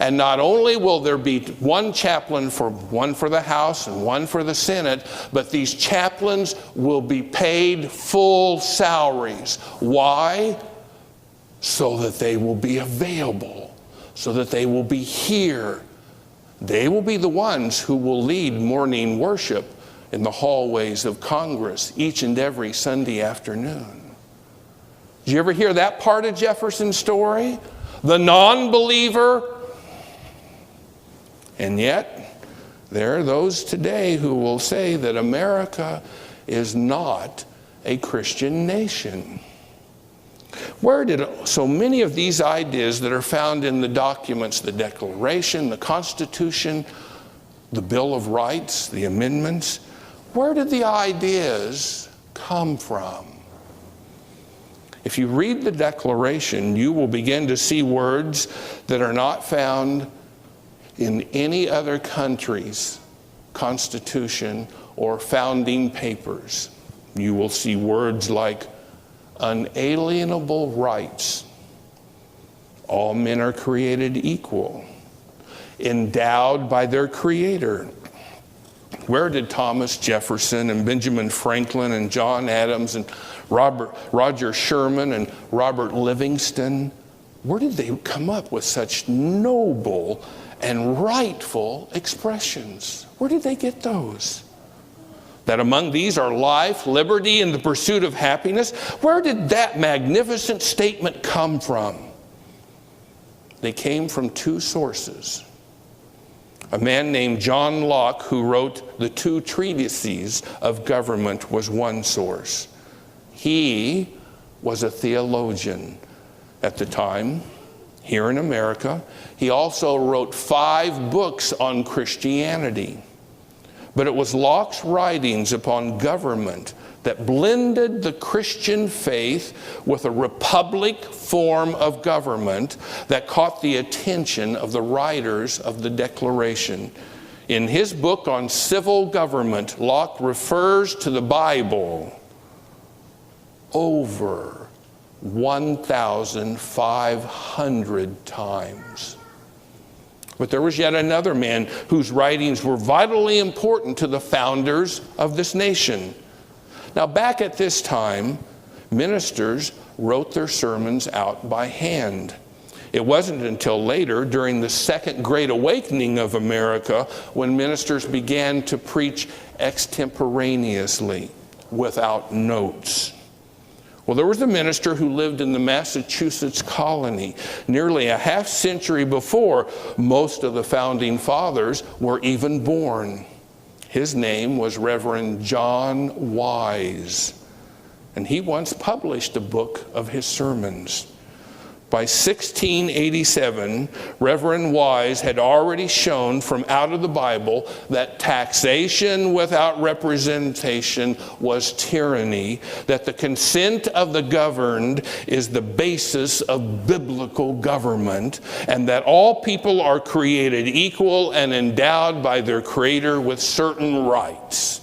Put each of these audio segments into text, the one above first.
And not only will there be one chaplain, one for the House and one for the Senate, but these chaplains will be paid full salaries. Why? So that they will be available, so that they will be here. They will be the ones who will lead morning worship in the hallways of Congress each and every Sunday afternoon. Did you ever hear that part of Jefferson's story? The non-believer. And yet, there are those today who will say that America is not a Christian nation. Where did so many of these ideas that are found in the documents, the Declaration, the Constitution, the Bill of Rights, the amendments, where did the ideas come from? If you read the Declaration, you will begin to see words that are not found in any other country's constitution or founding papers. You will see words like unalienable rights. All men are created equal, endowed by their Creator. Where did Thomas Jefferson and Benjamin Franklin and John Adams and Roger Sherman and Robert Livingston, where did they come up with such noble and rightful expressions? Where did they get those? That among these are life, liberty, and the pursuit of happiness. Where did that magnificent statement come from? They came from two sources. A man named John Locke, who wrote the two treatises of government, was one source. He was a theologian at the time here in America. He also wrote 5 books on Christianity. But it was Locke's writings upon government that blended the Christian faith with a republic form of government that caught the attention of the writers of the Declaration. In his book on civil government, Locke refers to the Bible over 1,500 times. But there was yet another man whose writings were vitally important to the founders of this nation. Now, back at this time, ministers wrote their sermons out by hand. It wasn't until later, during the Second Great Awakening of America, when ministers began to preach extemporaneously, without notes. Well, there was a minister who lived in the Massachusetts colony nearly a half century before most of the founding fathers were even born. His name was Reverend John Wise, and he once published a book of his sermons. By 1687, Reverend Wise had already shown from out of the Bible that taxation without representation was tyranny, that the consent of the governed is the basis of biblical government, and that all people are created equal and endowed by their Creator with certain rights.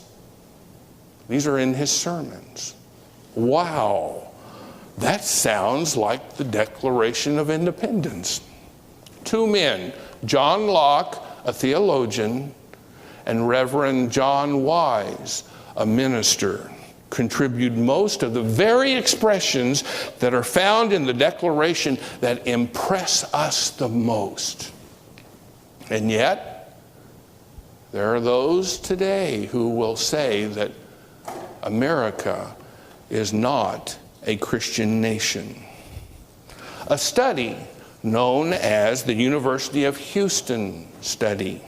These are in his sermons. Wow. That sounds like the Declaration of Independence. 2 men, John Locke, a theologian, and Reverend John Wise, a minister, contribute most of the very expressions that are found in the Declaration that impress us the most. And yet, there are those today who will say that America is not a Christian nation. A study known as the University of Houston study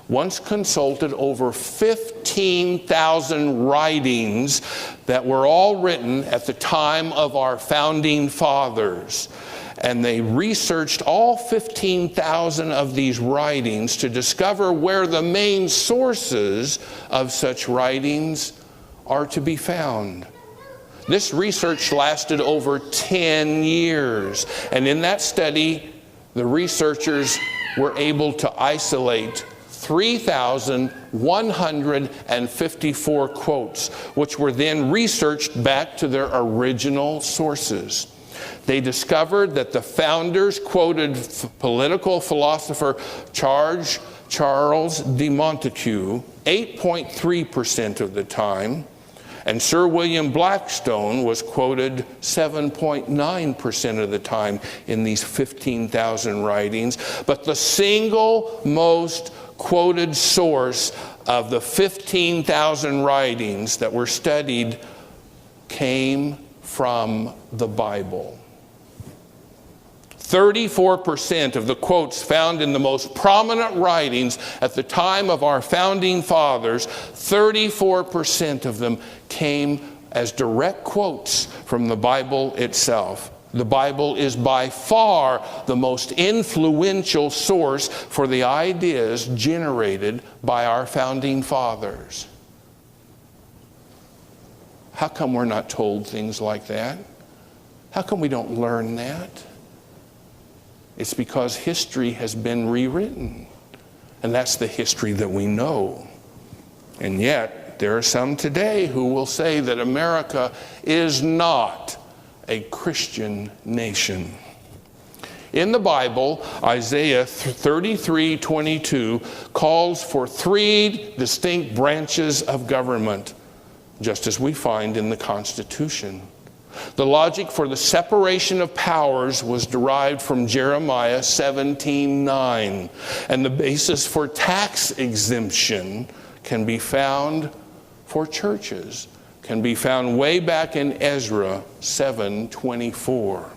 once consulted over 15,000 writings that were all written at the time of our founding fathers. And they researched all 15,000 of these writings to discover where the main sources of such writings are to be found. This research lasted over 10 years. And in that study, the researchers were able to isolate 3,154 quotes, which were then researched back to their original sources. They discovered that the founders quoted political philosopher Charles de Montesquieu 8.3% of the time, and Sir William Blackstone was quoted 7.9% of the time in these 15,000 writings. But the single most quoted source of the 15,000 writings that were studied came from the Bible. 34% of the quotes found in the most prominent writings at the time of our founding fathers, 34% of them came as direct quotes from the Bible itself. The Bible is by far the most influential source for the ideas generated by our founding fathers. How come we're not told things like that? How come we don't learn that? It's because history has been rewritten. And that's the history that we know. And yet, there are some today who will say that America is not a Christian nation. In the Bible, Isaiah 33:22 calls for three distinct branches of government, just as we find in the Constitution. The logic for the separation of powers was derived from Jeremiah 17:9, and the basis for tax exemption can be found for churches, can be found way back in Ezra 7:24.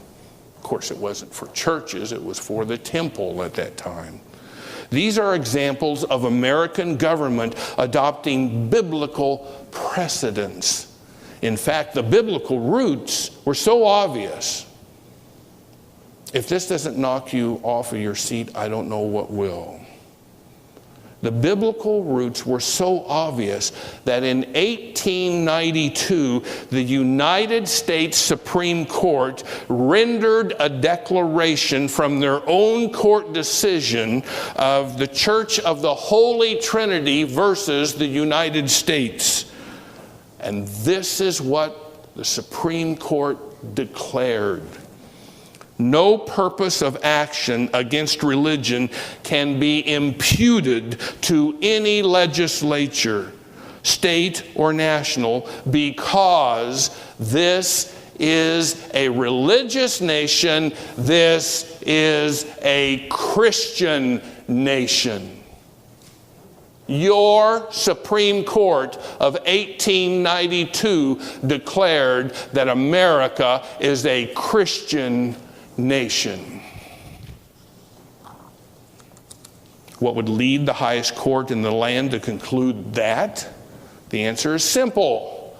Of course, it wasn't for churches, it was for the temple at that time. These are examples of American government adopting biblical precedence. In fact, the biblical roots were so obvious. If this doesn't knock you off of your seat, I don't know what will. The biblical roots were so obvious that in 1892, the United States Supreme Court rendered a declaration from their own court decision of the Church of the Holy Trinity versus the United States. And this is what the Supreme Court declared. No purpose of action against religion can be imputed to any legislature, state or national, because this is a religious nation, this is a Christian nation. Your Supreme Court of 1892 declared that America is a Christian nation. What would lead the highest court in the land to conclude that? The answer is simple: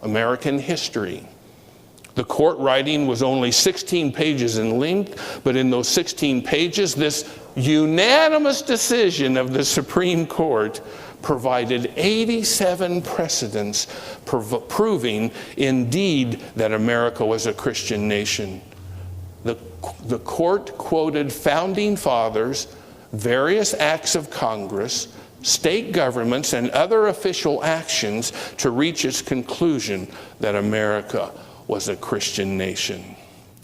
American history. The court writing was only 16 pages in length, but in those 16 pages, this unanimous decision of the Supreme Court provided 87 precedents proving indeed that America was a Christian nation. The court quoted founding fathers, various acts of Congress, state governments, and other official actions to reach its conclusion that America was a Christian nation.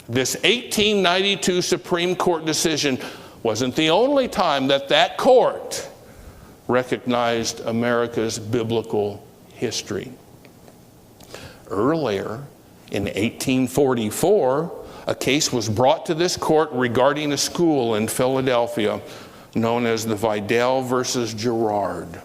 This 1892 Supreme Court decision wasn't the only time that court recognized America's biblical history. Earlier, in 1844, a case was brought to this court regarding a school in Philadelphia known as the Vidal versus Girard.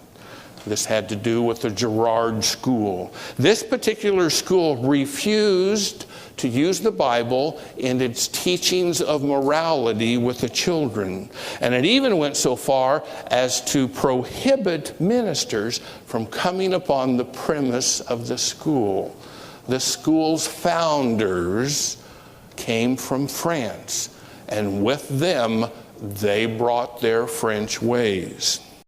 This had to do with the Girard School. This particular school refused to use the Bible in its teachings of morality with the children. And it even went so far as to prohibit ministers from coming upon the premise of the school. The school's founders came from France, and with them, they brought their French ways.